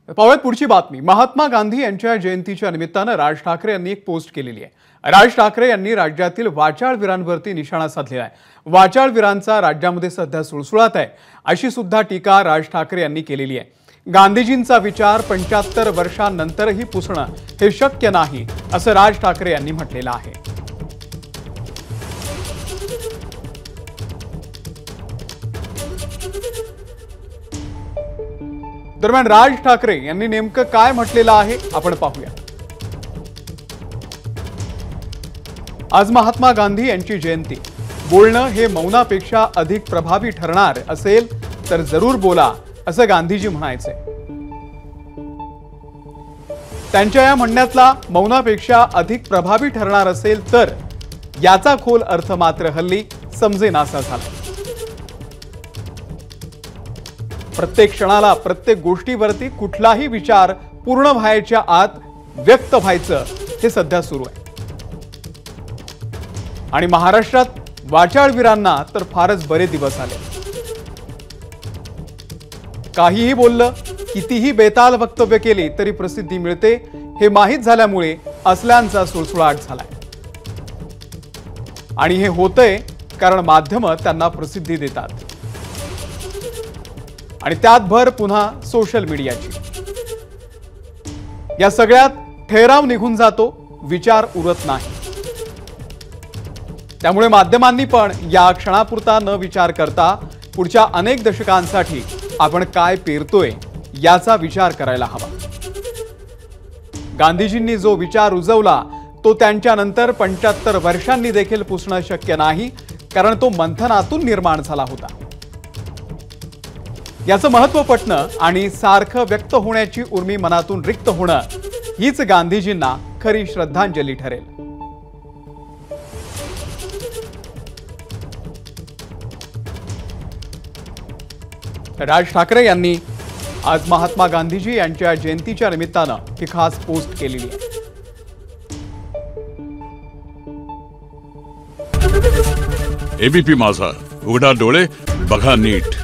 पाहूयात पुढची बातमी। महात्मा गांधी यांच्या जयंतीच्या निमित्तानं राज ठाकरे यांनी एक पोस्ट केलेली आहे। राज ठाकरे यांनी राज्यातील वाचाळवीरांवरती निशाणा साधलेला आहे। वाचाळवीरांचा राज्यामध्ये सध्या सुळसुळाट आहे अशी सुद्धा टीका राज ठाकरे यांनी केलेली आहे। गांधीजींचा विचार 75 वर्षांनंतरही पुसणं हे शक्य नाही असं राज ठाकरे यांनी म्हटलेलं आहे। दरम्यान राज ठाकरे यांनी नेमकं काय म्हटलेलं आहे आपण पाहूया। आज महात्मा गांधी यांची जयंती, बोलणं हे मौनापेक्षा अधिक प्रभावी ठरणार असेल तर जरूर बोला असं गांधीजी म्हणायचे। त्यांच्या या म्हणण्यातला मौनापेक्षा अधिक प्रभावी ठरणार असेल तर याचा खोल अर्थ मात्र हल्ली समजेनासा झाला। प्रत्येक क्षणाला प्रत्येक गोष्टीवरती कुठलाही विचार पूर्ण व्हायच्या आत व्यक्त व्हायचं हे सध्या सुरू आहे। आणि महाराष्ट्रात वाचाळवीरांना तर फारच बरे दिवस आले। काहीही बोललं, कितीही बेताल वक्तव्य केली तरी प्रसिद्धी मिळते हे माहीत झाल्यामुळे असल्यांचा सुळसुळाट झालाय। आणि हे होतंय कारण माध्यमं त्यांना प्रसिद्धी देतात आणि त्यात भर पुन्हा सोशल मीडियाची। या सगळ्यात ठहराव निघून जातो, विचार उरत नाही। त्यामुळे माध्यमांनी पण या क्षणापुरता न विचार करता पुढच्या अनेक दशकांसाठी आपण काय पेरतोय याचा विचार करायला हवा। गांधीजींनी जो विचार रुजवला तो त्यांच्यानंतर 75 वर्षांनी देखील पुसणं शक्य नाही, कारण तो मंथनातून निर्माण झाला होता। याचं महत्त्व पटणं आणि सारखं व्यक्त होण्याची उर्मी मनातून रिक्त होणं हीच गांधीजींना खरी श्रद्धांजली ठरेल। राज ठाकरे यांनी आज महात्मा गांधीजी यांच्या जयंतीच्या निमित्तानं ही खास पोस्ट केलेली आहे। एबीपी माझा, उघडा डोळे बघा नीट।